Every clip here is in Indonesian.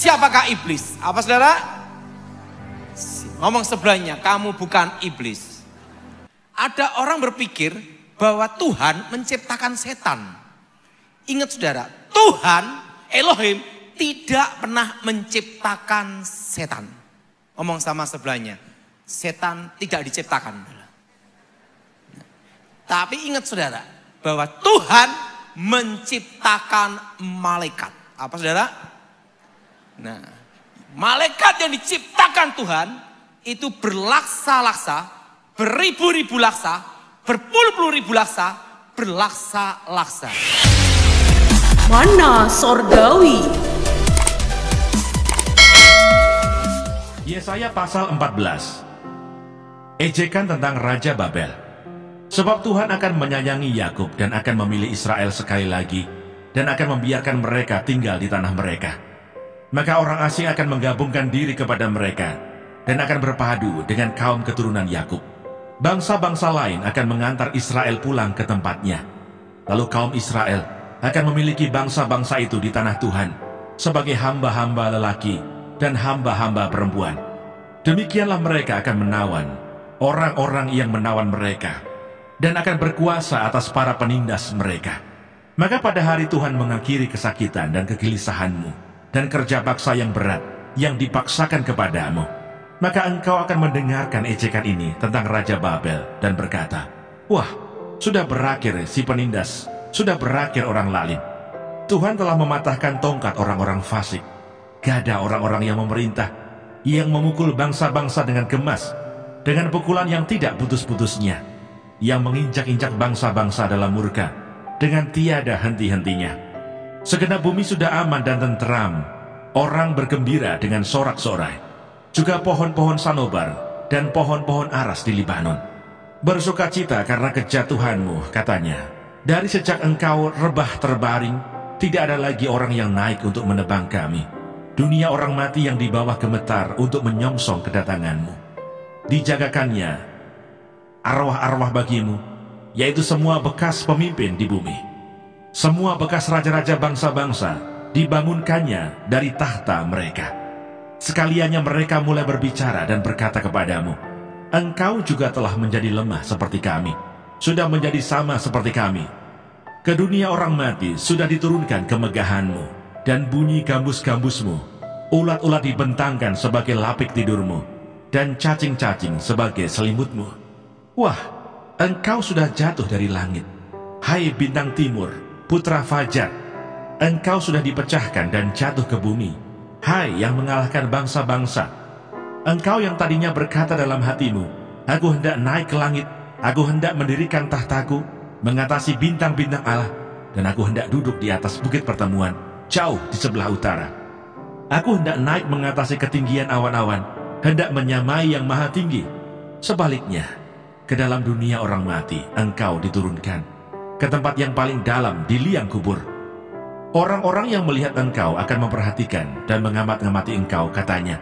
Siapakah iblis? Apa saudara? Ngomong sebelahnya, kamu bukan iblis. Ada orang berpikir bahwa Tuhan menciptakan setan. Ingat saudara, Tuhan, Elohim, tidak pernah menciptakan setan. Ngomong sama sebelahnya, setan tidak diciptakan. Tapi ingat saudara, bahwa Tuhan menciptakan malaikat. Apa saudara? Nah, malaikat yang diciptakan Tuhan itu berlaksa-laksa, beribu-ribu laksa, berpuluh-puluh ribu laksa, berlaksa-laksa. Mana Sorgawi. Yesaya pasal 14. Ejekan tentang Raja Babel. Sebab Tuhan akan menyayangi Yakub dan akan memilih Israel sekali lagi, dan akan membiarkan mereka tinggal di tanah mereka. Maka orang asing akan menggabungkan diri kepada mereka, dan akan berpadu dengan kaum keturunan Yakub. Bangsa-bangsa lain akan mengantar Israel pulang ke tempatnya. Lalu kaum Israel akan memiliki bangsa-bangsa itu di tanah Tuhan, sebagai hamba-hamba lelaki dan hamba-hamba perempuan. Demikianlah mereka akan menawan orang-orang yang menawan mereka, dan akan berkuasa atas para penindas mereka. Maka pada hari Tuhan mengakhiri kesakitan dan kegelisahanmu, dan kerja paksa yang berat yang dipaksakan kepadamu. Maka engkau akan mendengarkan ejekan ini tentang Raja Babel dan berkata, wah, sudah berakhir si penindas, sudah berakhir orang lalim. Tuhan telah mematahkan tongkat orang-orang fasik, gada orang-orang yang memerintah, yang memukul bangsa-bangsa dengan gemas, dengan pukulan yang tidak putus-putusnya, yang menginjak-injak bangsa-bangsa dalam murka, dengan tiada henti-hentinya. Segenap bumi sudah aman dan tentram, orang bergembira dengan sorak-sorai, juga pohon-pohon sanobar dan pohon-pohon aras di Libanon. Bersukacita karena kejatuhanmu, katanya. Dari sejak engkau rebah terbaring, tidak ada lagi orang yang naik untuk menebang kami. Dunia orang mati yang di bawah gemetar untuk menyongsong kedatanganmu. Dijagakannya arwah-arwah bagimu, yaitu semua bekas pemimpin di bumi. Semua bekas raja-raja bangsa-bangsa dibangunkannya dari tahta mereka. Sekaliannya mereka mulai berbicara dan berkata kepadamu, engkau juga telah menjadi lemah seperti kami, sudah menjadi sama seperti kami. Ke dunia orang mati sudah diturunkan kemegahanmu, dan bunyi gambus-gambusmu. Ulat-ulat dibentangkan sebagai lapik tidurmu, dan cacing-cacing sebagai selimutmu. Wah, engkau sudah jatuh dari langit, hai bintang timur, putra fajar. Engkau sudah dipecahkan dan jatuh ke bumi, hai yang mengalahkan bangsa-bangsa. Engkau yang tadinya berkata dalam hatimu, aku hendak naik ke langit, aku hendak mendirikan tahtaku, mengatasi bintang-bintang Allah, dan aku hendak duduk di atas bukit pertemuan, jauh di sebelah utara. Aku hendak naik mengatasi ketinggian awan-awan, hendak menyamai yang maha tinggi. Sebaliknya, ke dalam dunia orang mati engkau diturunkan, ke tempat yang paling dalam di liang kubur. Orang-orang yang melihat engkau akan memperhatikan dan mengamat-ngamati engkau, katanya,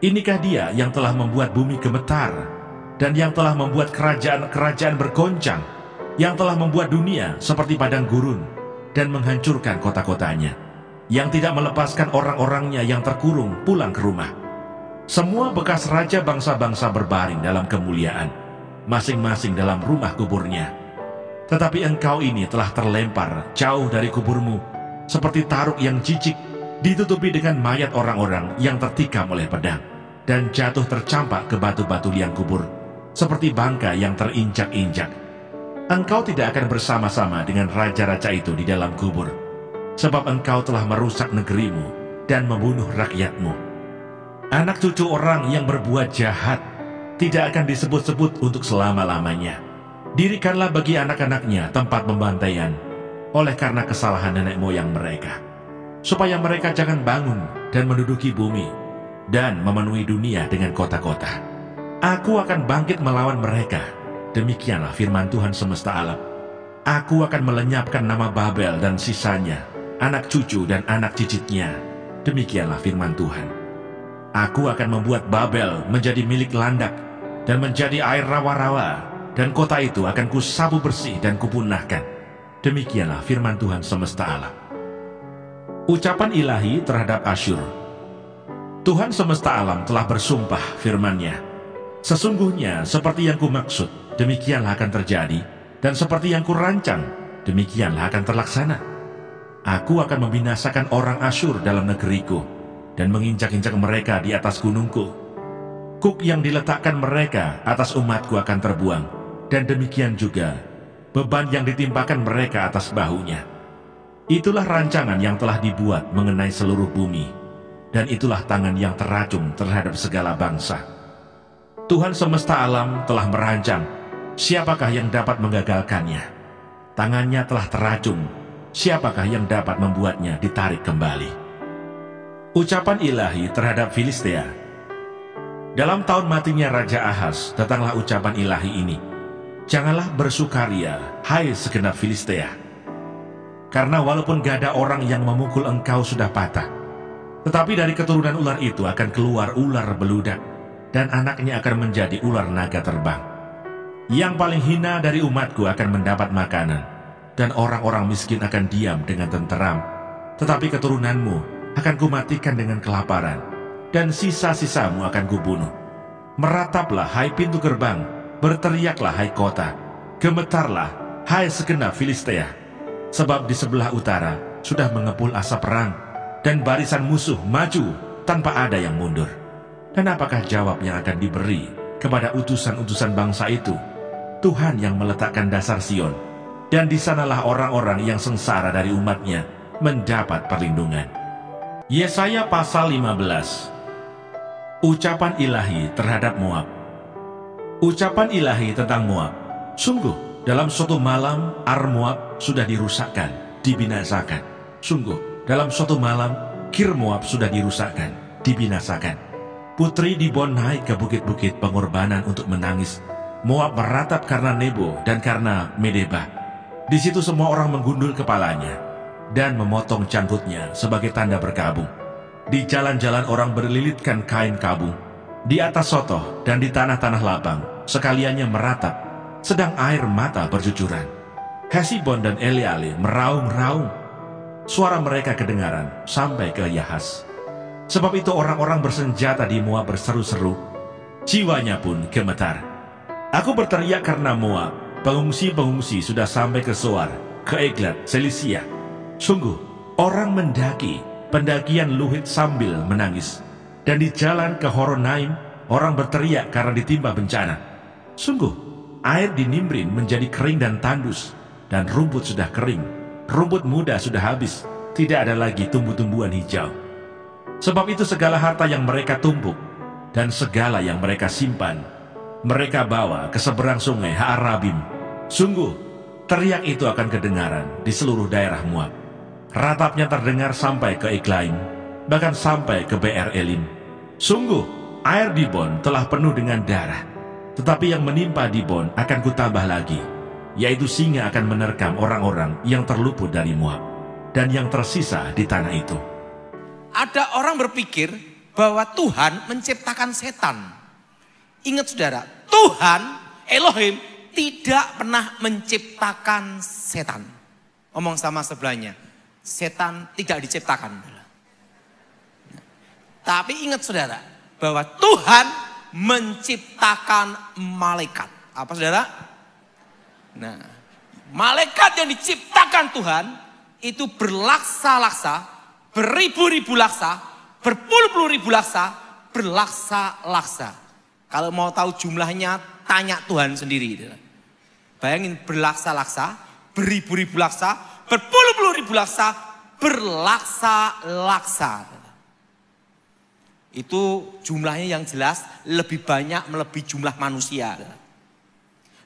inikah dia yang telah membuat bumi gemetar, dan yang telah membuat kerajaan-kerajaan bergoncang, yang telah membuat dunia seperti padang gurun, dan menghancurkan kota-kotanya, yang tidak melepaskan orang-orangnya yang terkurung pulang ke rumah. Semua bekas raja bangsa-bangsa berbaring dalam kemuliaan, masing-masing dalam rumah kuburnya. Tetapi engkau ini telah terlempar jauh dari kuburmu, seperti taruk yang jijik, ditutupi dengan mayat orang-orang yang tertikam oleh pedang, dan jatuh tercampak ke batu-batu liang kubur, seperti bangka yang terinjak-injak. Engkau tidak akan bersama-sama dengan raja-raja itu di dalam kubur, sebab engkau telah merusak negerimu dan membunuh rakyatmu. Anak cucu orang yang berbuat jahat tidak akan disebut-sebut untuk selama-lamanya. Dirikanlah bagi anak-anaknya tempat pembantaian, oleh karena kesalahan nenek moyang mereka, supaya mereka jangan bangun dan menduduki bumi, dan memenuhi dunia dengan kota-kota. Aku akan bangkit melawan mereka, demikianlah firman Tuhan semesta alam. Aku akan melenyapkan nama Babel dan sisanya, anak cucu dan anak cicitnya, demikianlah firman Tuhan. Aku akan membuat Babel menjadi milik landak, dan menjadi air rawa-rawa, dan kota itu akan kusapu bersih dan kupunahkan. Demikianlah firman Tuhan semesta alam. Ucapan ilahi terhadap Asyur. Tuhan semesta alam telah bersumpah firman-Nya, sesungguhnya seperti yang kumaksud, demikianlah akan terjadi, dan seperti yang kurancang, demikianlah akan terlaksana. Aku akan membinasakan orang Asyur dalam negeriku, dan menginjak-injak mereka di atas gunungku. Kuk yang diletakkan mereka atas umatku akan terbuang, dan demikian juga beban yang ditimpakan mereka atas bahunya. Itulah rancangan yang telah dibuat mengenai seluruh bumi, dan itulah tangan yang teracung terhadap segala bangsa. Tuhan semesta alam telah merancang, siapakah yang dapat menggagalkannya? Tangannya telah teracung, siapakah yang dapat membuatnya ditarik kembali? Ucapan ilahi terhadap Filistia. Dalam tahun matinya Raja Ahaz, datanglah ucapan ilahi ini. Janganlah bersukaria, hai segenap Filistia. Karena walaupun gak ada orang yang memukul engkau sudah patah, tetapi dari keturunan ular itu akan keluar ular beludak, dan anaknya akan menjadi ular naga terbang. Yang paling hina dari umatku akan mendapat makanan, dan orang-orang miskin akan diam dengan tenteram. Tetapi keturunanmu akan kumatikan dengan kelaparan, dan sisa-sisamu akan kubunuh. Merataplah hai pintu gerbang, berteriaklah hai kota, gemetarlah hai segenap Filistia. Sebab di sebelah utara sudah mengepul asap perang, dan barisan musuh maju tanpa ada yang mundur. Dan apakah jawab yang akan diberi kepada utusan-utusan bangsa itu? Tuhan yang meletakkan dasar Sion, dan di sanalah orang-orang yang sengsara dari umatnya mendapat perlindungan. Yesaya pasal 15. Ucapan ilahi terhadap Moab. Ucapan ilahi tentang Moab. Sungguh, dalam suatu malam Ar Moab sudah dirusakkan, dibinasakan. Sungguh, dalam suatu malam Kir Moab sudah dirusakkan, dibinasakan. Putri Dibon naik ke bukit-bukit pengorbanan untuk menangis. Moab meratap karena Nebo dan karena Medeba. Di situ semua orang menggundul kepalanya dan memotong cangkutnya sebagai tanda berkabung. Di jalan-jalan orang berlilitkan kain kabung. Di atas sotoh dan di tanah-tanah lapang sekaliannya meratap, sedang air mata berjujuran. Hesibon dan Eleale meraung-raung. Suara mereka kedengaran sampai ke Yahas. Sebab itu orang-orang bersenjata di Moab berseru-seru, jiwanya pun gemetar. Aku berteriak karena Moab, pengungsi-pengungsi sudah sampai ke Soar, ke Eglat, Selisia. Sungguh, orang mendaki, pendakian Luhit sambil menangis. Dan di jalan ke Horonaim, orang berteriak karena ditimpa bencana. Sungguh, air di Nimrin menjadi kering dan tandus, dan rumput sudah kering. Rumput muda sudah habis, tidak ada lagi tumbuh-tumbuhan hijau. Sebab itu segala harta yang mereka tumpuk, dan segala yang mereka simpan, mereka bawa ke seberang sungai Haarabim. Sungguh, teriak itu akan kedengaran di seluruh daerah Moab. Ratapnya terdengar sampai ke Eglaim, bahkan sampai ke Beer Elim. Sungguh, air Dibon telah penuh dengan darah, tetapi yang menimpa Dibon akan kutambah lagi, yaitu singa akan menerkam orang-orang yang terluput dari Moab, dan yang tersisa di tanah itu. Ada orang berpikir bahwa Tuhan menciptakan setan. Ingat saudara, Tuhan, Elohim, tidak pernah menciptakan setan. Omong sama sebelahnya, setan tidak diciptakan. Tapi ingat saudara, bahwa Tuhan menciptakan malaikat. Apa saudara? Nah, malaikat yang diciptakan Tuhan itu berlaksa-laksa, beribu-ribu laksa, berpuluh-puluh ribu laksa, berlaksa-laksa. Kalau mau tahu jumlahnya, tanya Tuhan sendiri. Bayangin berlaksa-laksa, beribu-ribu laksa, berpuluh-puluh ribu laksa, berlaksa-laksa. Itu jumlahnya yang jelas lebih banyak melebihi jumlah manusia.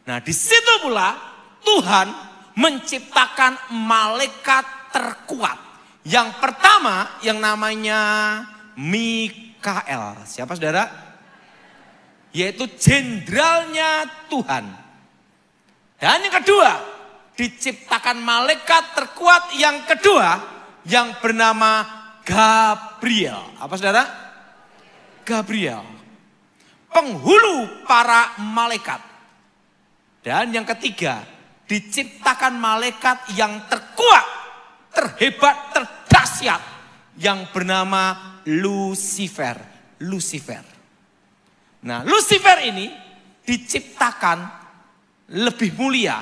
Nah, di situ pula Tuhan menciptakan malaikat terkuat. Yang pertama yang namanya Mikael. Siapa saudara? Yaitu jenderalnya Tuhan. Dan yang kedua, diciptakan malaikat terkuat yang kedua yang bernama Gabriel. Apa saudara? Gabriel. Penghulu para malaikat. Dan yang ketiga, diciptakan malaikat yang terkuat, terhebat, terdahsyat, yang bernama Lucifer. Lucifer. Nah, Lucifer ini diciptakan lebih mulia,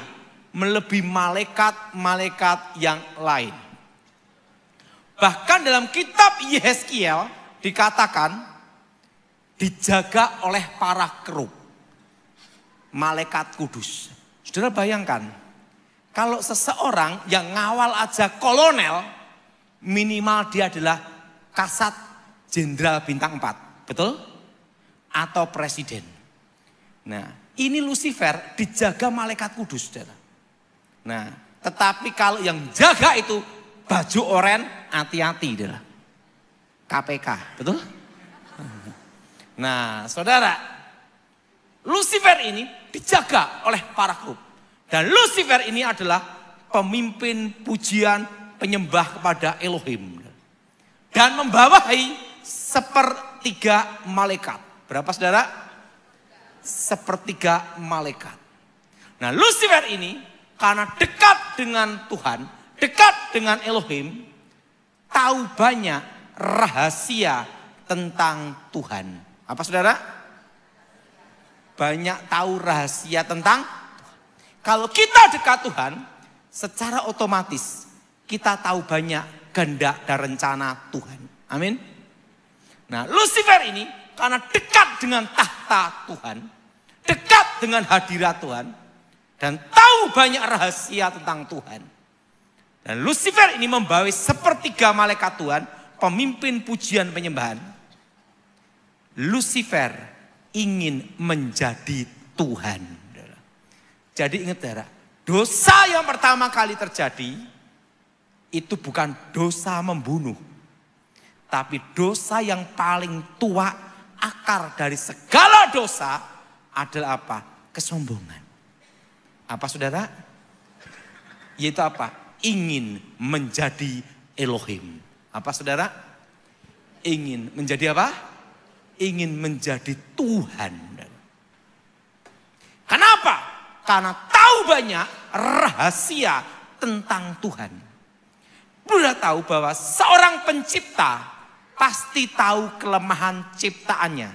melebihi malaikat-malaikat yang lain. Bahkan dalam kitab Yehezkiel dikatakan dijaga oleh para kerub, malaikat kudus. Saudara bayangkan, kalau seseorang yang ngawal aja kolonel, minimal dia adalah kasat jenderal bintang 4, betul? Atau presiden. Nah, ini Lucifer dijaga malaikat kudus, saudara. Nah, tetapi kalau yang jaga itu baju oren, hati-hati, saudara. KPK, betul? Nah, saudara, Lucifer ini dijaga oleh para kerub. Dan Lucifer ini adalah pemimpin pujian penyembah kepada Elohim. Dan membawahi 1/3 malaikat. Berapa, saudara? 1/3 malaikat. Nah, Lucifer ini karena dekat dengan Tuhan, dekat dengan Elohim, tahu banyak rahasia tentang Tuhan. Apa, saudara? Banyak tahu rahasia tentang Tuhan. Kalau kita dekat Tuhan, secara otomatis kita tahu banyak kehendak dan rencana Tuhan. Amin. Nah, Lucifer ini karena dekat dengan tahta Tuhan, dekat dengan hadirat Tuhan, dan tahu banyak rahasia tentang Tuhan. Dan Lucifer ini membawa 1/3 malaikat Tuhan, pemimpin pujian penyembahan. Lucifer ingin menjadi Tuhan. Jadi ingat, saudara, dosa yang pertama kali terjadi itu bukan dosa membunuh, tapi dosa yang paling tua, akar dari segala dosa adalah apa? Kesombongan. Apa, saudara? Yaitu apa? Ingin menjadi Elohim. Apa, saudara? Ingin menjadi apa? Ingin menjadi Tuhan. Kenapa? Karena tahu banyak rahasia tentang Tuhan. Sudah tahu bahwa seorang pencipta pasti tahu kelemahan ciptaannya.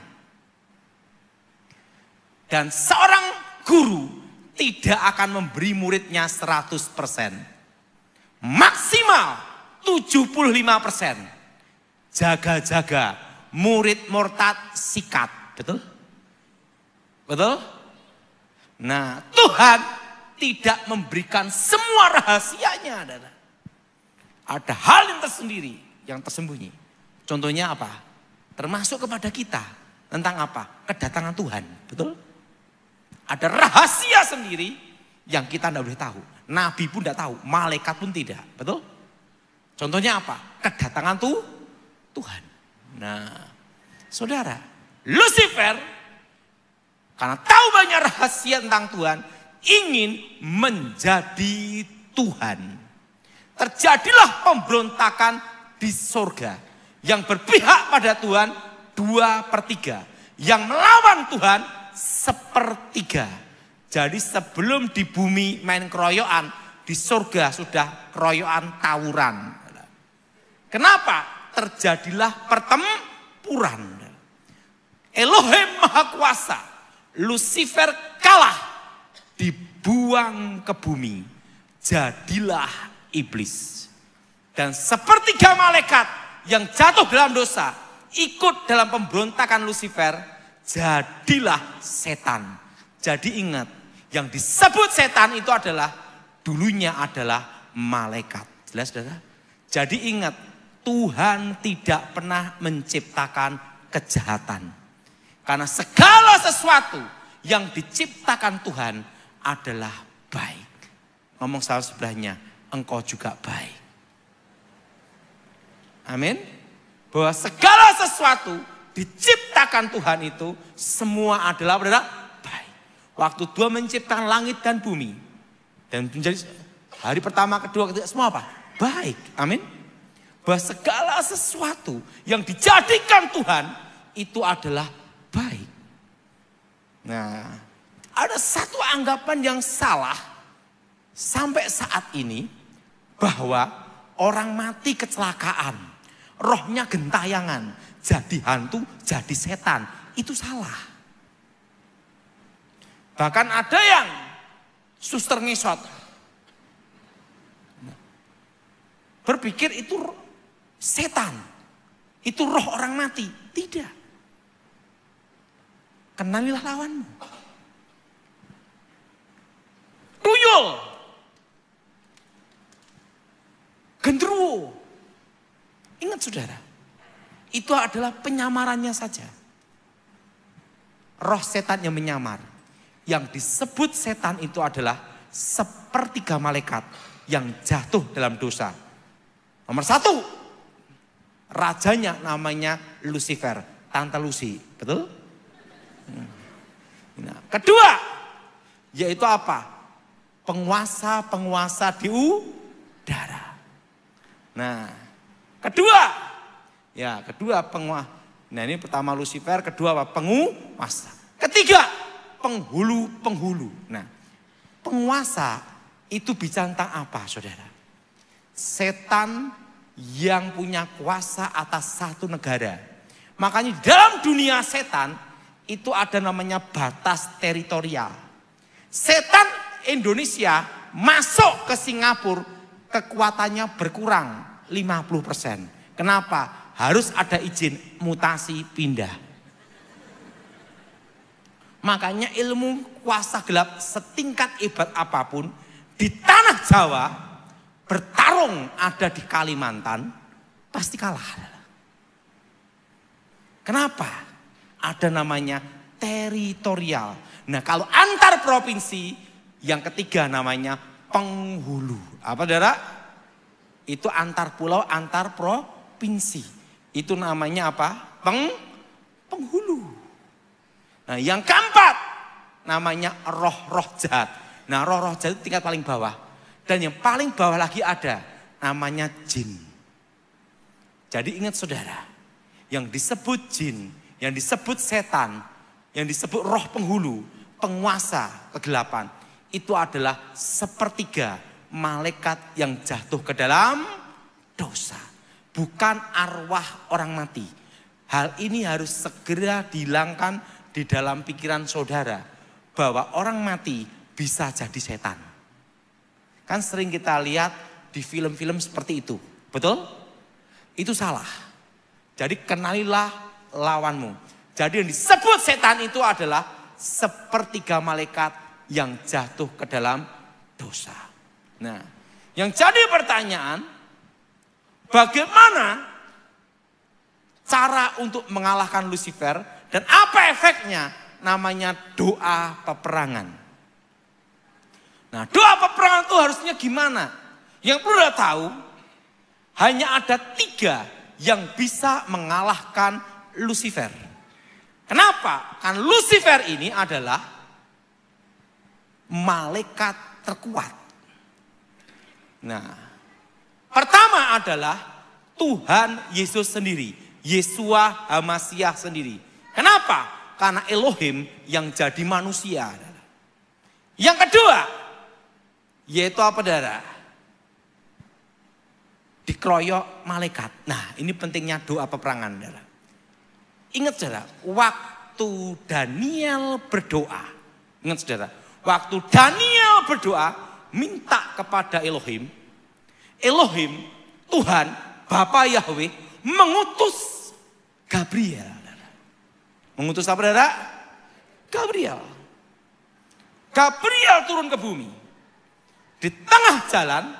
Dan seorang guru tidak akan memberi muridnya 100%. Maksimal 75%. Jaga-jaga, murid murtad sikat. Betul? Betul? Nah, Tuhan tidak memberikan semua rahasianya. Ada hal yang tersendiri, yang tersembunyi. Contohnya apa? Termasuk kepada kita. Tentang apa? Kedatangan Tuhan. Betul? Ada rahasia sendiri yang kita tidak boleh tahu. Nabi pun tidak tahu. Malaikat pun tidak. Betul? Contohnya apa? Kedatangan Tuhan. Nah, saudara, Lucifer karena tahu banyak rahasia tentang Tuhan, ingin menjadi Tuhan. Terjadilah pemberontakan di surga. Yang berpihak pada Tuhan 2/3. Yang melawan Tuhan 1/3. Jadi sebelum di bumi main keroyokan, di surga sudah keroyokan tawuran. Kenapa? Terjadilah pertempuran. Elohim Maha Kuasa, Lucifer kalah, dibuang ke bumi. Jadilah iblis. Dan 1/3 malaikat yang jatuh dalam dosa, ikut dalam pemberontakan Lucifer, jadilah setan. Jadi ingat, yang disebut setan itu adalah, dulunya adalah malaikat. Jelas, saudara? Jadi ingat, Tuhan tidak pernah menciptakan kejahatan. Karena segala sesuatu yang diciptakan Tuhan adalah baik. Ngomong salah sebelahnya, engkau juga baik. Amin. Bahwa segala sesuatu diciptakan Tuhan itu semua adalah baik. Waktu Tuhan menciptakan langit dan bumi, dan menjadi hari pertama, kedua, ketiga, semua apa? Baik. Amin. Bahwa segala sesuatu yang dijadikan Tuhan itu adalah baik. Nah, ada satu anggapan yang salah sampai saat ini, bahwa orang mati kecelakaan, rohnya gentayangan, jadi hantu, jadi setan. Itu salah. Bahkan ada yang suster ngesot, berpikir itu setan, itu roh orang mati. Tidak. Kenalilah lawanmu. Tuyul, genderuwo. Ingat saudara, itu adalah penyamarannya saja. Roh setan yang menyamar. Yang disebut setan itu adalah sepertiga malaikat yang jatuh dalam dosa. Nomor 1, rajanya namanya Lucifer, Tante Lucy, betul? Nah, kedua, yaitu apa? Penguasa-penguasa di udara. Nah, kedua penguasa. Nah, ini pertama Lucifer, kedua apa? Penguasa. Ketiga, penghulu-penghulu. Nah, penguasa itu bicara tentang apa, saudara? Setan yang punya kuasa atas satu negara. Makanya di dalam dunia setan itu ada namanya batas teritorial. Setan Indonesia masuk ke Singapura, kekuatannya berkurang 50%. Kenapa? Harus ada izin mutasi pindah. Makanya ilmu kuasa gelap setingkat hebat apapun di tanah Jawa, bertarung ada di Kalimantan, pasti kalah. Kenapa? Ada namanya teritorial. Nah, kalau antar provinsi, yang ketiga namanya penghulu. Apa, saudara? Itu antar pulau, antar provinsi. Itu namanya apa? Penghulu. Nah, yang keempat namanya roh-roh jahat. Nah, roh-roh jahat itu tingkat paling bawah. Dan yang paling bawah lagi ada namanya jin. Jadi ingat saudara, yang disebut jin, yang disebut setan, yang disebut roh penghulu, penguasa kegelapan, itu adalah sepertiga malaikat yang jatuh ke dalam dosa. Bukan arwah orang mati. Hal ini harus segera dihilangkan di dalam pikiran saudara, bahwa orang mati bisa jadi setan. Kan sering kita lihat di film-film seperti itu, betul? Itu salah. Jadi kenalilah lawanmu. Jadi yang disebut setan itu adalah sepertiga malaikat yang jatuh ke dalam dosa. Nah, yang jadi pertanyaan, bagaimana cara untuk mengalahkan Lucifer? Dan apa efeknya? Namanya doa peperangan. Nah, doa peperangan itu harusnya gimana? Yang perlu tahu, hanya ada 3 yang bisa mengalahkan Lucifer. Kenapa? Kan Lucifer ini adalah malaikat terkuat. Nah, pertama adalah Tuhan Yesus sendiri. Yesua Hamasiah sendiri. Kenapa? Karena Elohim yang jadi manusia. Yang kedua, yaitu apa, saudara? Dikeroyok malaikat. Nah, ini pentingnya doa peperangan, saudara. Ingat, saudara, waktu Daniel berdoa. Ingat, saudara, waktu Daniel berdoa, minta kepada Elohim. Elohim, Tuhan, Bapa Yahweh, mengutus Gabriel. Mengutus apa, saudara? Gabriel. Gabriel turun ke bumi. Di tengah jalan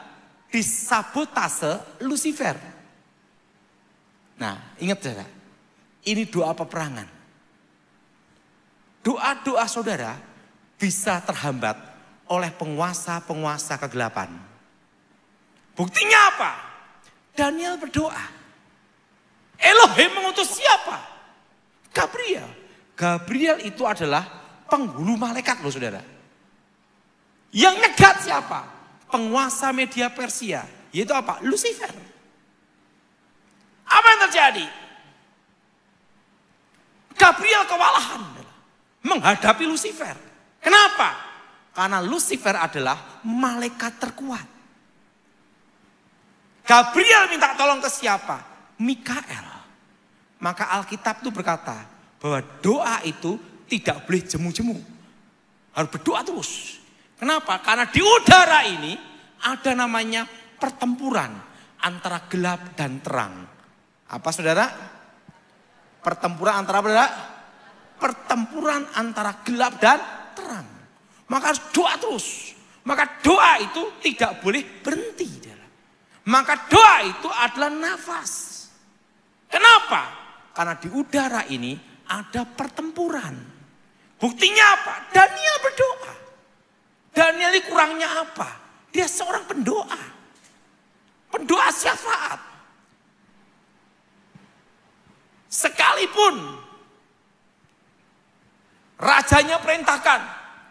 disabotase Lucifer. Nah, ingat saudara, ini doa peperangan. Doa-doa saudara bisa terhambat oleh penguasa-penguasa kegelapan. Buktinya apa? Daniel berdoa. Elohim mengutus siapa? Gabriel. Gabriel itu adalah penghulu malaikat loh, saudara. Yang nyegat siapa? Penguasa media Persia. Yaitu apa? Lucifer. Apa yang terjadi? Gabriel kewalahan menghadapi Lucifer. Kenapa? Karena Lucifer adalah malaikat terkuat. Gabriel minta tolong ke siapa? Mikael. Maka Alkitab itu berkata bahwa doa itu tidak boleh jemu-jemu. Harus berdoa terus. Kenapa? Karena di udara ini ada namanya pertempuran antara gelap dan terang. Apa saudara? Pertempuran antara apa? Pertempuran antara gelap dan terang. Maka harus doa terus. Maka doa itu tidak boleh berhenti. Maka doa itu adalah nafas. Kenapa? Karena di udara ini ada pertempuran. Buktinya apa? Daniel berdoa. Daniel ini kurangnya apa? Dia seorang pendoa. Pendoa syafaat. Sekalipun rajanya perintahkan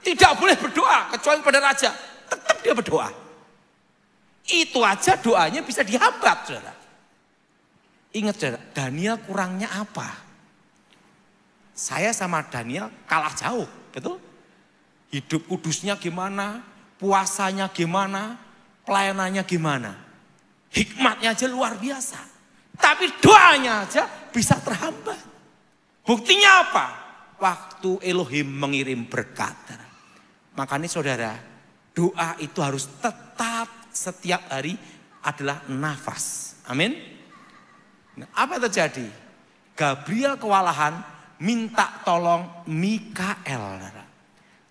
tidak boleh berdoa kecuali pada raja, tetap dia berdoa. Itu aja doanya bisa dihambat, saudara. Ingat saudara, Daniel kurangnya apa? Saya sama Daniel kalah jauh, betul? Hidup kudusnya gimana, puasanya gimana, pelayanannya gimana. Hikmatnya aja luar biasa. Tapi doanya aja bisa terhambat. Buktinya apa? Waktu Elohim mengirim berkat. Makanya saudara, doa itu harus tetap setiap hari adalah nafas. Amin. Nah, apa yang terjadi? Gabriel kewalahan minta tolong Mikael.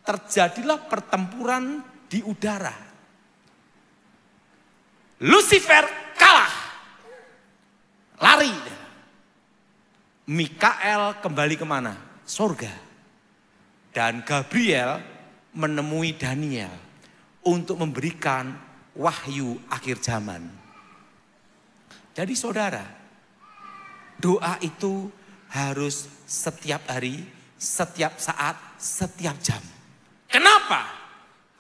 Terjadilah pertempuran di udara. Lucifer kalah. Lari. Mikael kembali kemana? Surga. Dan Gabriel menemui Daniel untuk memberikan wahyu akhir zaman. Jadi saudara, doa itu harus setiap hari, setiap saat, setiap jam. Kenapa?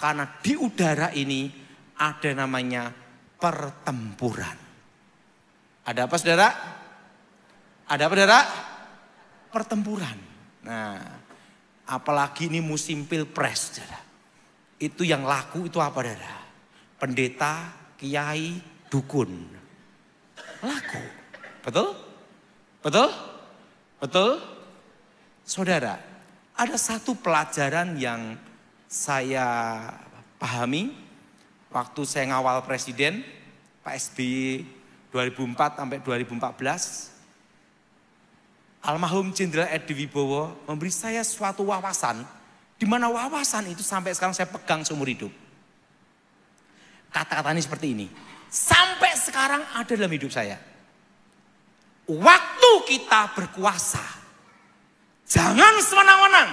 Karena di udara ini ada namanya pertempuran. Ada apa saudara? Ada apa saudara? Pertempuran. Nah, apalagi ini musim pilpres saudara. Itu yang laku itu apa saudara? Pendeta, kiai, dukun. Laku. Betul? Betul? Betul? Saudara, ada satu pelajaran yang saya pahami waktu saya ngawal presiden Pak SBY 2004 sampai 2014. Almarhum Jenderal Edi Wibowo memberi saya suatu wawasan, di mana wawasan itu sampai sekarang saya pegang seumur hidup. Kata-katanya seperti ini, sampai sekarang ada dalam hidup saya. Waktu kita berkuasa, jangan sewenang-wenang,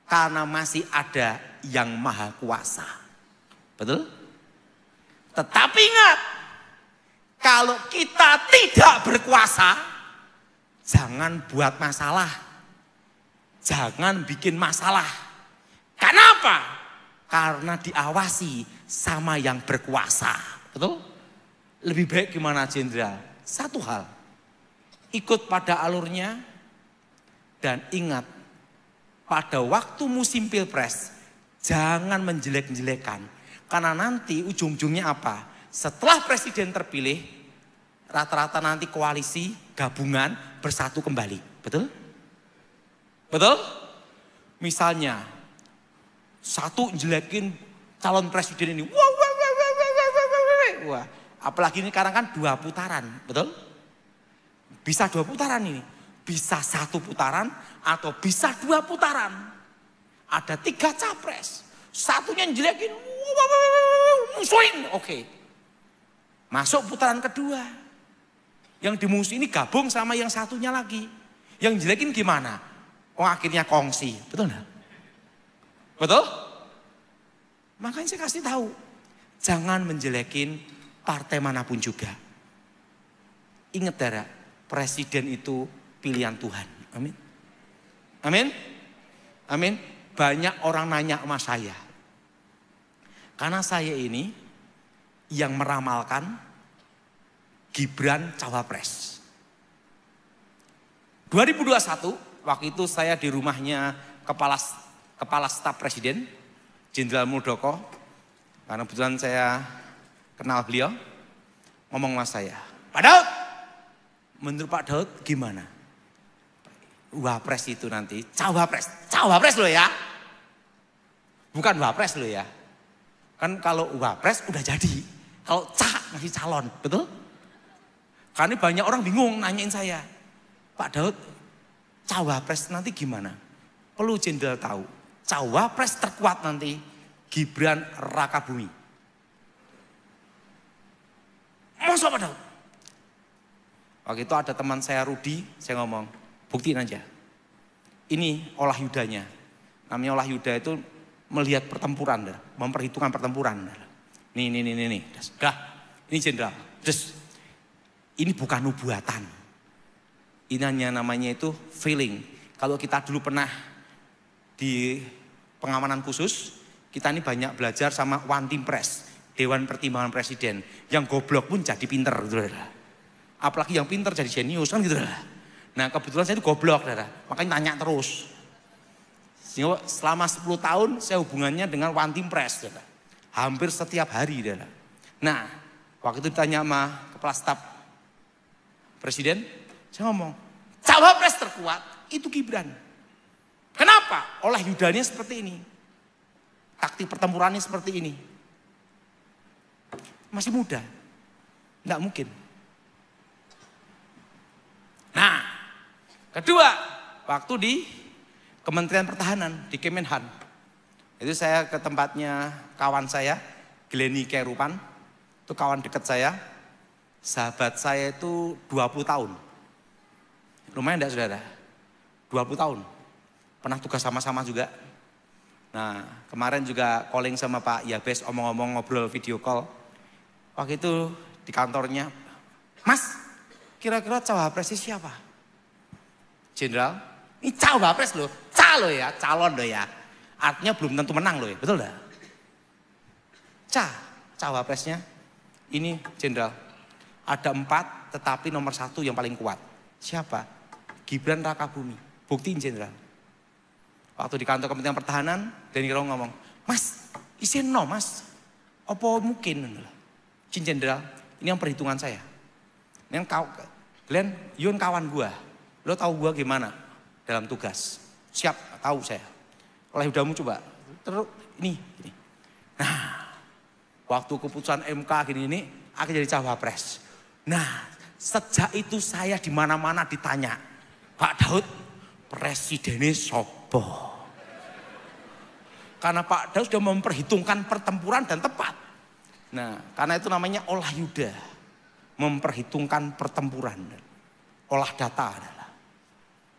karena masih ada yang maha kuasa. Betul? Tetapi ingat, kalau kita tidak berkuasa, jangan buat masalah. Jangan bikin masalah. Kenapa? Karena diawasi sama yang berkuasa. Betul? Lebih baik gimana jenderal? Satu hal. Ikut pada alurnya. Dan ingat. Pada waktu musim pilpres. Jangan menjelek-jelekan. Karena nanti ujung-ujungnya apa? Setelah presiden terpilih. Rata-rata nanti koalisi, gabungan, bersatu kembali. Betul? Betul? Misalnya, satu jelekin calon presiden ini. Wah, apalagi ini sekarang kan 2 putaran. Betul? Bisa 2 putaran ini. Bisa 1 putaran atau bisa 2 putaran. Ada 3 capres. Satunya jelekin. Musuhin. Oke. Masuk putaran kedua. Yang dimusuhi ini gabung sama yang satunya lagi. Yang jelekin gimana? Oh akhirnya kongsi. Betul enggak? Betul? Makanya saya kasih tahu. Jangan menjelekin partai manapun juga. Ingat saudara, presiden itu pilihan Tuhan. Amin. Amin. Amin. Banyak orang nanya sama saya. Karena saya ini yang meramalkan Gibran cawapres. 2021 waktu itu saya di rumahnya kepala staf presiden Jenderal Muldoko. Karena kebetulan saya kenal beliau, ngomong sama saya, Pak Daud, Menurut Pak Daud gimana? Wapres itu nanti, cawapres loh ya. Bukan wapres loh ya. Kan kalau wapres udah jadi. Kalau masih calon, betul? Karena banyak orang bingung nanyain saya. Pak Daud, cawapres nanti gimana? Perlu jenderal tahu. Cawapres terkuat nanti Gibran Rakabumi. Masa Pak Daud? Waktu itu ada teman saya Rudi, saya ngomong, buktiin aja. Ini olah yudanya. Namanya olah yuda itu melihat pertempuran, memperhitungkan pertempuran. Nih. Dah, ini jenderal. Terus, ini bukan nubuatan. Ini hanya namanya itu feeling. Kalau kita dulu pernah di pengamanan khusus, kita ini banyak belajar sama One Team Press, Dewan Pertimbangan Presiden. Yang goblok pun jadi pinter. Gitu, apalagi yang pinter jadi jenius kan gitu. Nah kebetulan saya itu goblok, makanya tanya terus. Sehingga selama 10 tahun saya hubungannya dengan One Team Press. Hampir setiap hari. Nah waktu itu ditanya sama kepala staf presiden, saya ngomong, cawapres terkuat itu Gibran. Kenapa? Olah yudanya seperti ini. Taktik pertempurannya seperti ini. Masih muda. Enggak mungkin. Nah, kedua, waktu di Kementerian Pertahanan, di Kemenhan. Itu saya ke tempatnya kawan saya, Glenny Kerupan. Itu kawan dekat saya. Sahabat saya itu 20 tahun. Lumayan enggak saudara? 20 tahun. Pernah tugas sama-sama juga. Nah, kemarin juga calling sama Pak Yabes, omong-omong ngobrol video call. Waktu itu di kantornya, Mas, kira-kira cawapresnya siapa? Jenderal, ini cawapres loh, calon loh ya. Artinya belum tentu menang loh ya, betul enggak? Cawapresnya, ini jenderal. Ada 4 tetapi nomor 1 yang paling kuat. Siapa? Gibran Rakabumi, buktiin jenderal. Waktu di kantor Kementerian Pertahanan, Denny Kero ngomong, Mas, isin no mas, apa mungkin? Jenderal, ini yang perhitungan saya. Yang Glenn, Yun kawan gua, lo tahu gua gimana dalam tugas? Siap, tahu saya. Oleh udamu coba, terus ini. Nah, waktu keputusan MK gini akan jadi cawapres. Nah, sejak itu saya di mana-mana ditanya, Pak Daud, presidennya sopo? Karena Pak Daud sudah memperhitungkan pertempuran dan tepat. Nah, karena itu namanya olah yuda. Memperhitungkan pertempuran. Olah data adalah.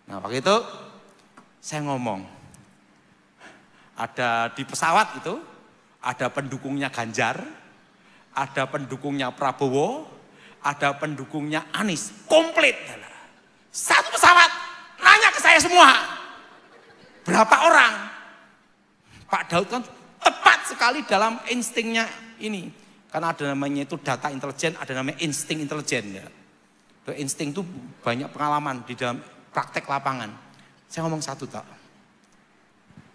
Nah, waktu itu saya ngomong. Ada di pesawat itu, ada pendukungnya Ganjar, ada pendukungnya Prabowo, ada pendukungnya Anies. Komplit. Satu pesawat, nanya ke saya semua. Berapa orang? Pak Daud kan tepat sekali dalam instingnya ini. Karena ada namanya itu data intelijen, ada namanya insting intelijen. Ya. Insting itu banyak pengalaman di dalam praktek lapangan. Saya ngomong satu tak.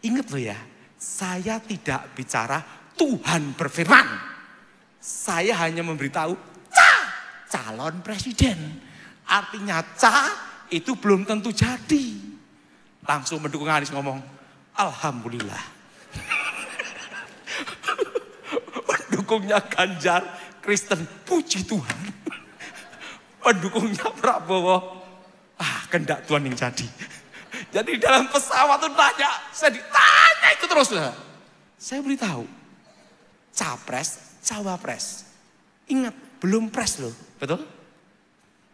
Ingat loh ya, saya tidak bicara Tuhan berfirman. Saya hanya memberitahu calon presiden. Artinya itu belum tentu jadi. Langsung mendukung Anies ngomong, Alhamdulillah. Pendukungnya Ganjar, Kristen, puji Tuhan. Pendukungnya Prabowo, kehendak Tuhan yang jadi. Jadi dalam pesawat itu nanya, saya ditanya itu terus lah. Saya beritahu, capres, cawapres. Ingat, belum pres loh, betul?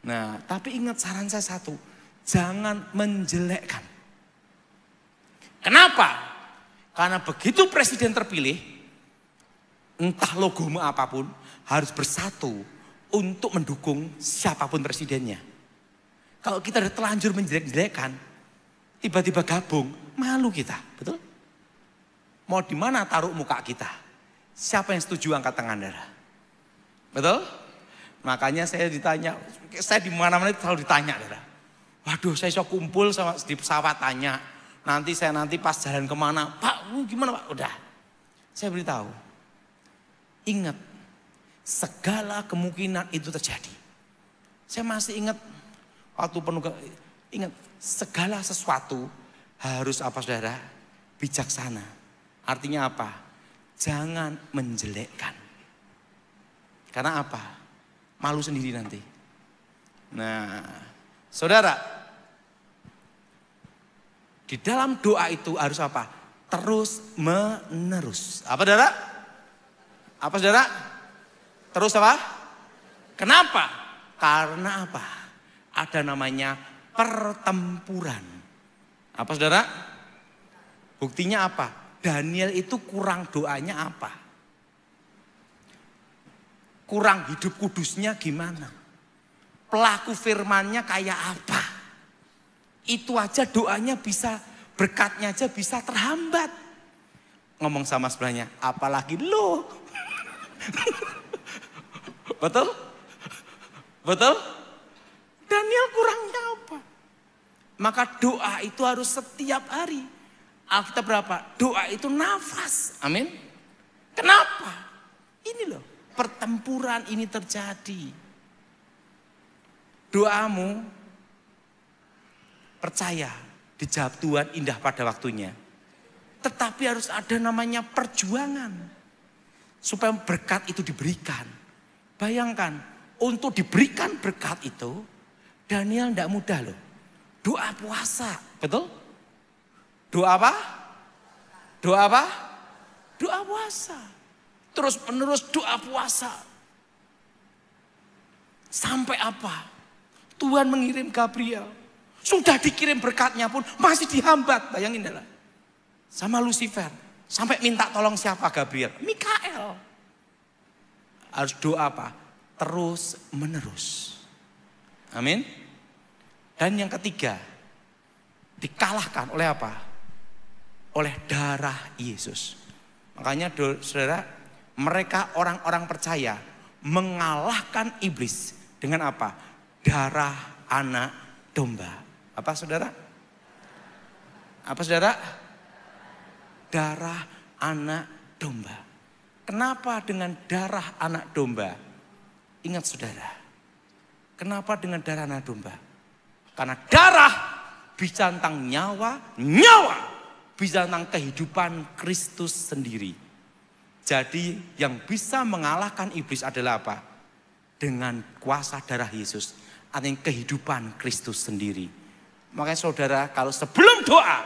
Nah, tapi ingat saran saya satu, jangan menjelekkan. Kenapa? Karena begitu presiden terpilih, entah logomu apapun, harus bersatu untuk mendukung siapapun presidennya. Kalau kita udah terlanjur menjelek-jelekkan, tiba-tiba gabung, malu kita, betul? Mau di mana taruh muka kita? Siapa yang setuju angkat tangan darah? Betul? Makanya saya ditanya, saya di mana-mana selalu ditanya darah. Waduh, saya sok kumpul sama di pesawat tanya. Nanti pas jalan kemana, Pak, gimana Pak? Udah, saya beritahu. Ingat, segala kemungkinan itu terjadi. Saya masih ingat Waktu penuh, ingat segala sesuatu harus apa saudara? Bijaksana. Artinya apa? Jangan menjelekkan. Karena apa? Malu sendiri nanti. Nah, saudara, di dalam doa itu harus apa? Terus menerus. Apa saudara? Apa saudara? Terus apa? Kenapa? Karena apa? Ada namanya pertempuran. Apa saudara? Buktinya apa? Daniel itu kurang doanya apa? Kurang hidup kudusnya gimana? Pelaku firmannya kayak apa? Itu aja doanya bisa, berkatnya aja bisa terhambat. Ngomong sama sebelahnya, apalagi lo. Betul? Betul? Daniel kurangnya apa? Maka doa itu harus setiap hari. Alkitab berapa? Doa itu nafas. Amin. Kenapa? Ini loh, pertempuran ini terjadi. Doamu percaya dijawab Tuhan indah pada waktunya. Tetapi harus ada namanya perjuangan. Supaya berkat itu diberikan. Bayangkan, untuk diberikan berkat itu, Daniel tidak mudah loh. Doa puasa, betul? Doa apa? Doa apa? Doa puasa. Terus menerus doa puasa. Sampai apa? Tuhan mengirim Gabriel. Sudah dikirim berkatnya pun masih dihambat. Bayangin adalah. Sama Lucifer. Sampai minta tolong siapa Gabriel? Mikael. Harus doa apa? Terus menerus. Amin. Dan yang ketiga. Dikalahkan oleh apa? Oleh darah Yesus. Makanya saudara, mereka orang-orang percaya mengalahkan iblis dengan apa? Darah anak domba. Apa saudara? Apa saudara? Darah anak domba. Kenapa dengan darah anak domba? Ingat saudara. Kenapa dengan darah anak domba? Karena darah bisa tentang nyawa, nyawa bisa tentang kehidupan Kristus sendiri. Jadi yang bisa mengalahkan iblis adalah apa? Dengan kuasa darah Yesus. Artinya kehidupan Kristus sendiri. Makanya saudara, kalau sebelum doa,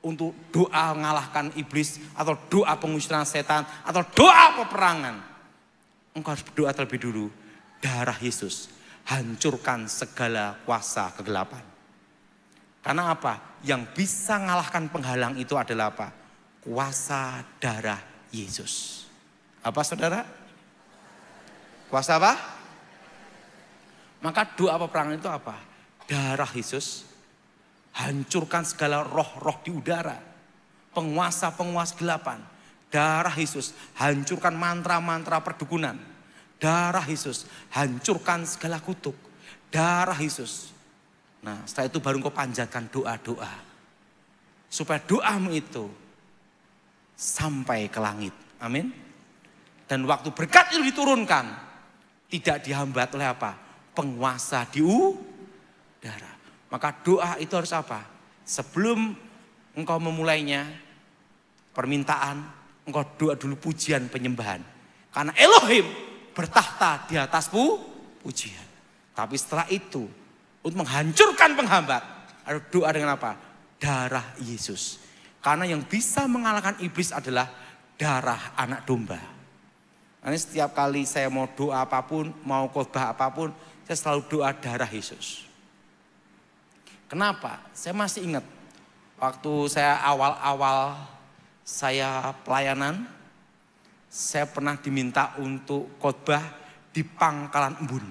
untuk doa mengalahkan iblis, atau doa pengusiran setan, atau doa peperangan, engkau harus berdoa terlebih dulu. Darah Yesus hancurkan segala kuasa kegelapan. Karena apa? Yang bisa mengalahkan penghalang itu adalah apa? Kuasa darah Yesus. Apa saudara? Kuasa apa? Maka doa peperangan itu apa? Darah Yesus hancurkan segala roh-roh di udara. Penguasa-penguasa gelapan. Darah Yesus hancurkan mantra-mantra perdukunan. Darah Yesus hancurkan segala kutuk. Darah Yesus. Nah setelah itu baru engkau panjatkan doa-doa. Supaya doamu itu sampai ke langit. Amin. Dan waktu berkat itu diturunkan. Tidak dihambat oleh apa? Penguasa di udara. Maka doa itu harus apa? Sebelum engkau memulainya, permintaan, engkau doa dulu pujian penyembahan. Karena Elohim bertahta di atas pujian. Tapi setelah itu, untuk menghancurkan penghambat, harus doa dengan apa? Darah Yesus. Karena yang bisa mengalahkan iblis adalah darah anak domba. Ini setiap kali saya mau doa apapun, mau khotbah apapun, saya selalu doa darah Yesus. Kenapa? Saya masih ingat waktu saya awal-awal saya pelayanan, saya pernah diminta untuk khotbah di Pangkalan Embun.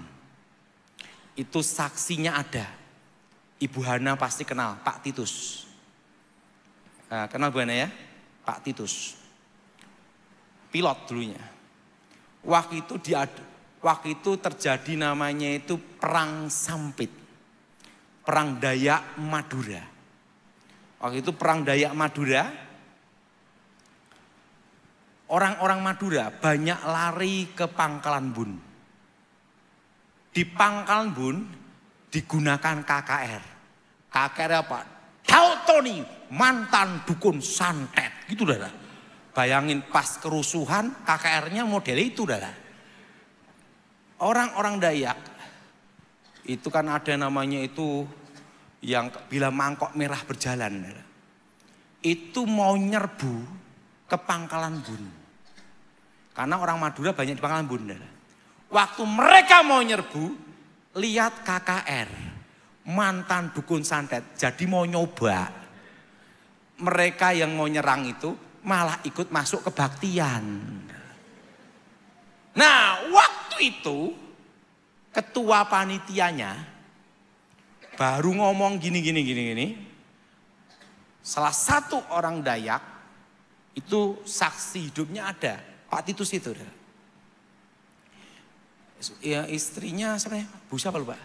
Itu saksinya ada. Ibu Hana pasti kenal, Pak Titus. Nah, kenal Bu Hana ya? Pak Titus. Pilot dulunya. Waktu itu terjadi namanya itu Perang Sampit. Perang Dayak Madura. Waktu itu Perang Dayak Madura. Orang-orang Madura banyak lari ke Pangkalan Bun. Di Pangkalan Bun digunakan KKR. KKR apa? Daud Tony, mantan dukun santet. Gitu saudara. Bayangin pas kerusuhan KKR-nya model itu saudara. Orang-orang Dayak itu kan ada namanya itu yang bila mangkok merah berjalan. Saudara. Itu mau nyerbu ke Pangkalan Bun. Karena orang Madura banyak di Pangkalan Bun. Saudara. Waktu mereka mau nyerbu, lihat KKR, mantan dukun santet, jadi mau nyoba. Mereka yang mau nyerang itu malah ikut masuk kebaktian. Nah, waktu itu ketua panitianya baru ngomong gini. Salah satu orang Dayak itu saksi hidupnya ada, Pak Titus itu. Ya istrinya sebenarnya Bu siapa lupa?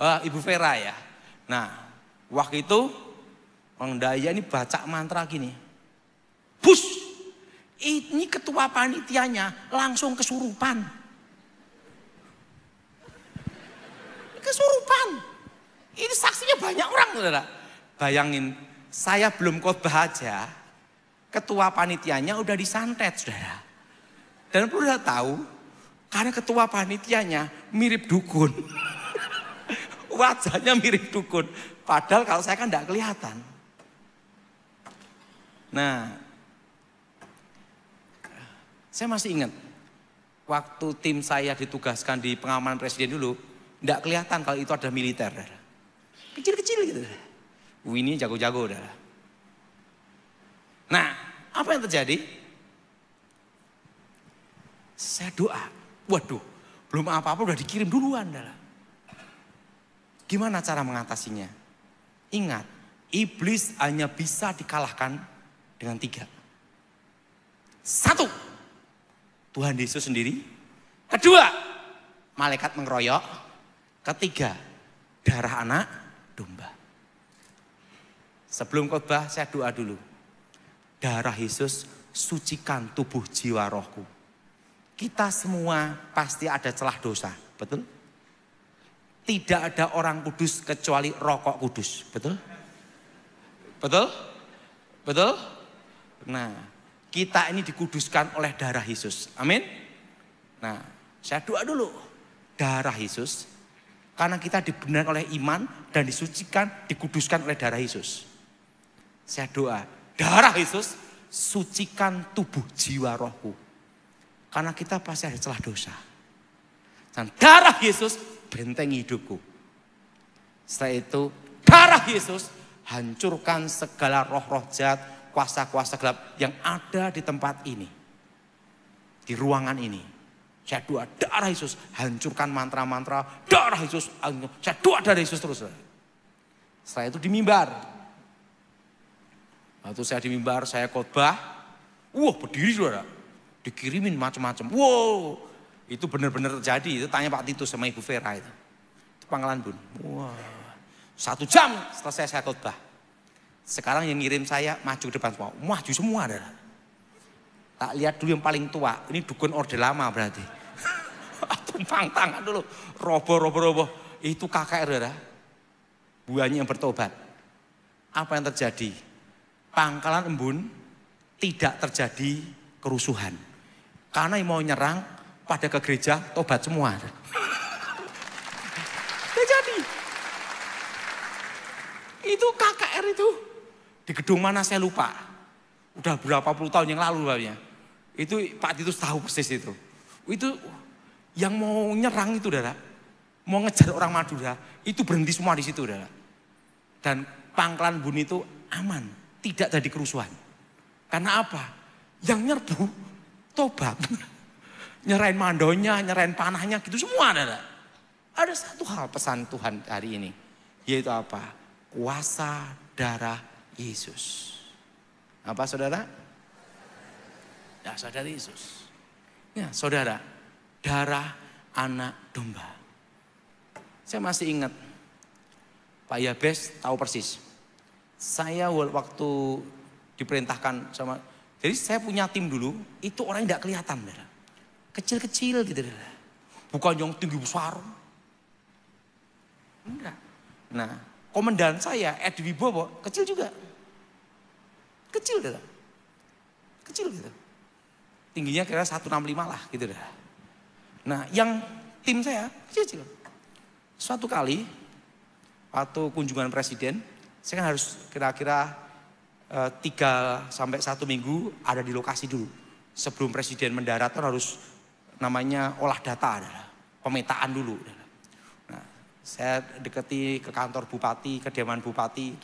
Ibu Vera ya. Nah, waktu itu orang Dayak ini baca mantra gini. Bus, ini ketua panitianya langsung kesurupan. Kesurupan. Ini saksinya banyak orang, saudara. Bayangin, saya belum khotbah aja, ketua panitianya udah disantet, saudara. Dan perlu tahu, karena ketua panitianya mirip dukun. Wajahnya mirip dukun. Padahal kalau saya kan tidak kelihatan. Nah, saya masih ingat. Waktu tim saya ditugaskan di pengamanan presiden dulu, tidak kelihatan kalau itu ada militer. Kecil-kecil gitu. Ini jago-jago. Nah, apa yang terjadi? Saya doa, waduh, belum apa-apa udah dikirim duluan. Gimana cara mengatasinya? Ingat, iblis hanya bisa dikalahkan dengan 3. 1, Tuhan Yesus sendiri. 2, malaikat mengeroyok. 3, darah anak domba. Sebelum khotbah saya doa dulu. Darah Yesus sucikan tubuh jiwa rohku. Kita semua pasti ada celah dosa, betul? Tidak ada orang kudus kecuali rokok kudus, betul? Betul? Betul? Nah, kita ini dikuduskan oleh darah Yesus, amin? Nah, saya doa dulu. Darah Yesus, karena kita dibenarkan oleh iman dan disucikan, dikuduskan oleh darah Yesus. Saya doa, darah Yesus sucikan tubuh jiwa rohku. Karena kita pasti ada celah dosa. Dan darah Yesus bentengi hidupku. Setelah itu darah Yesus hancurkan segala roh-roh jahat, kuasa-kuasa gelap yang ada di tempat ini. Di ruangan ini. Saya doa darah Yesus hancurkan mantra-mantra. Darah Yesus, saya doa darah Yesus terus. Setelah itu di mimbar. Waktu saya di mimbar saya khotbah. Berdiri saudara. Dikirimin macam-macam. Wow, itu benar-benar terjadi. Itu tanya Pak Titus sama Ibu Vera itu. Itu Pangkalan Bun. Wow, 1 jam setelah saya khotbah. Sekarang yang ngirim saya maju ke depan semua. Maju semua adalah. Tak lihat dulu yang paling tua. Ini dukun orde lama berarti. Tumpang tangan dulu. Roboh. Itu KKR adalah. Buahnya yang bertobat. Apa yang terjadi? Pangkalan Embun tidak terjadi kerusuhan. Karena yang mau nyerang pada ke gereja tobat semua. Jadi itu KKR itu di gedung mana saya lupa. Udah berapa puluh tahun yang lalu babnya. Itu Pak Titus tahu persis itu. Itu yang mau nyerang itu saudara. Mau ngejar orang Madura, itu berhenti semua di situ saudara. Dan Pangkalan Bun itu aman, tidak jadi kerusuhan. Karena apa? Yang nyerbu tobat. Nyerahin mandonya, nyerahin panahnya gitu semua ada. Ada satu hal pesan Tuhan hari ini. Yaitu apa? Kuasa darah Yesus. Apa saudara? Ya saudara Yesus. Ya saudara, darah anak domba. Saya masih ingat Pak Yabes tahu persis. Saya waktu diperintahkan sama, jadi saya punya tim dulu, itu orang yang tidak kelihatan. Kecil-kecil gitu. Bukan yang tinggi besar. Enggak. Nah, komandan saya, Edi Wibowo, kecil juga. Kecil dah. Kecil gitu. Tingginya kira 165 lah gitu dah. Nah, yang tim saya kecil. Suatu kali, waktu kunjungan presiden, saya kan harus kira-kira 3 sampai 1 minggu ada di lokasi dulu. Sebelum presiden mendarat kan harus namanya olah data, pemetaan dulu. Nah, saya deketi ke kantor bupati, kediaman bupati.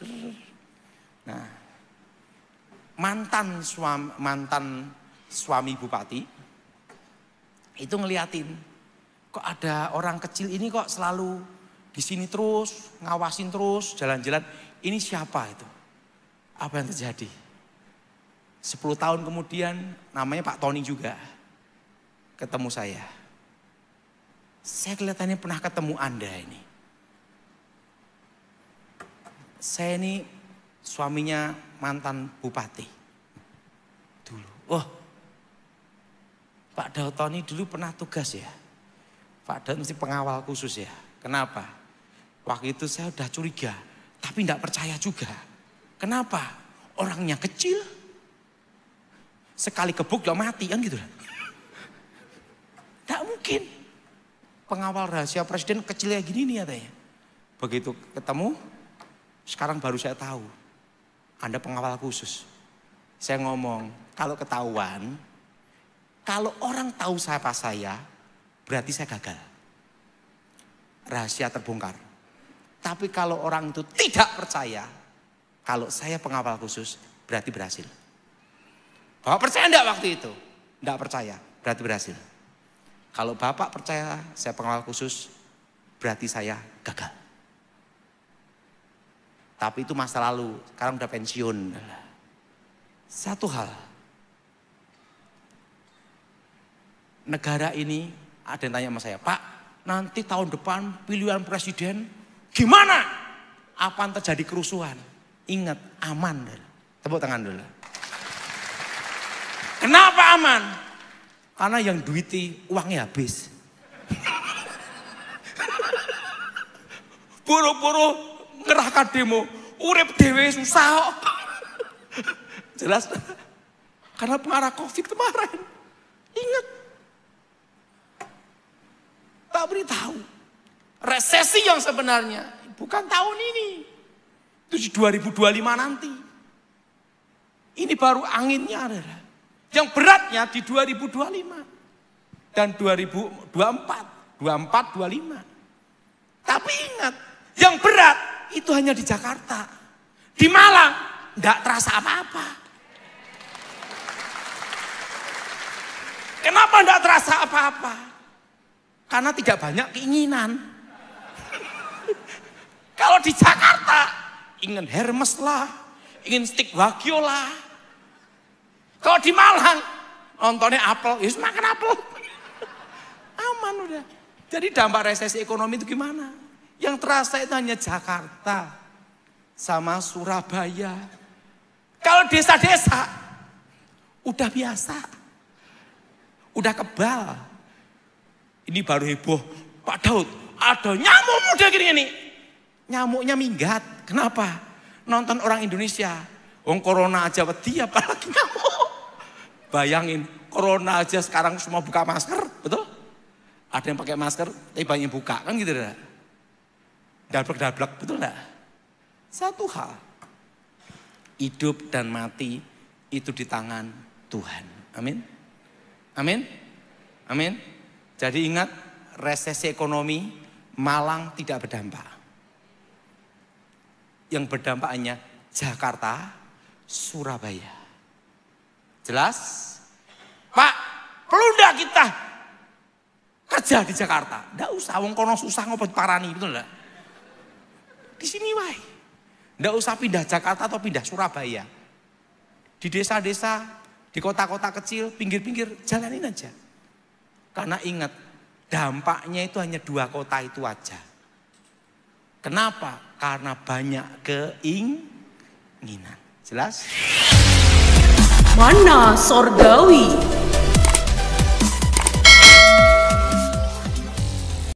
Nah, mantan suami bupati itu ngeliatin, kok ada orang kecil ini kok selalu di sini terus, ngawasin terus, jalan-jalan. Ini siapa itu? Apa yang terjadi? 10 tahun kemudian namanya Pak Tony juga ketemu saya. Saya kelihatannya pernah ketemu Anda ini. Saya ini suaminya mantan bupati. Dulu. Oh, Pak Daud Tony dulu pernah tugas ya. Pak Daud mesti pengawal khusus ya. Kenapa? Waktu itu saya udah curiga, tapi tidak percaya juga. Kenapa? Orangnya kecil, sekali gebuk udah mati kan gitu. Tidak mungkin. Pengawal rahasia presiden kecilnya gini nih katanya. Begitu ketemu, sekarang baru saya tahu. Anda pengawal khusus. Saya ngomong, kalau ketahuan, kalau orang tahu siapa saya, berarti saya gagal. Rahasia terbongkar. Tapi kalau orang itu tidak percaya, kalau saya pengawal khusus, berarti berhasil. Bapak percaya enggak waktu itu? Enggak percaya, berarti berhasil. Kalau Bapak percaya saya pengawal khusus, berarti saya gagal. Tapi itu masa lalu, sekarang udah pensiun. Satu hal, negara ini ada yang tanya sama saya, Pak, nanti tahun depan pilihan presiden gimana? Apa yang terjadi kerusuhan? Ingat, aman. Tepuk tangan dulu. Kenapa aman? Karena yang duiti uangnya habis. Buru-buru ngerahkan demo, urip dewe susah. Jelas? Karena pengarah COVID kemarin. Ingat. Tak beritahu. Resesi yang sebenarnya bukan tahun ini. Itu 2025 nanti. Ini baru anginnya adalah. Yang beratnya di 2025 dan 2024, 24, 25. Tapi ingat, yang berat itu hanya di Jakarta. Di Malang enggak terasa apa-apa. Kenapa enggak terasa apa-apa? Karena tidak banyak keinginan. Kalau di Jakarta ingin Hermes lah, ingin stick Wagyu lah. Kalau di Malang, nontonnya apel, ya makan apel. Aman udah. Jadi dampak resesi ekonomi itu gimana? Yang terasa itu hanya Jakarta sama Surabaya. Kalau desa-desa, udah biasa. Udah kebal. Ini baru heboh. Pak Daud, ada nyamuk muda gini-gini. Nyamuknya minggat. Kenapa? Nonton orang Indonesia. Wong corona aja wedi apalagi nyamuk. Bayangin, corona aja sekarang semua buka masker, betul? Ada yang pakai masker, tapi banyak yang buka, kan gitu dah. Dablek-dablek, betul enggak? Satu hal, hidup dan mati itu di tangan Tuhan. Amin. Amin. Amin. Jadi ingat, resesi ekonomi Malang tidak berdampak. Yang berdampak hanya Jakarta, Surabaya. Jelas? Pak, perlu enggak kita kerja di Jakarta? Enggak usah, wong kono susah ngopo parani, betul enggak? Di sini wae. Enggak usah pindah Jakarta atau pindah Surabaya. Di desa-desa, di kota-kota kecil, pinggir-pinggir, jalanin aja. Karena ingat, dampaknya itu hanya 2 kota itu aja. Kenapa? Karena banyak keinginan. Jelas? Mana Sorgawi.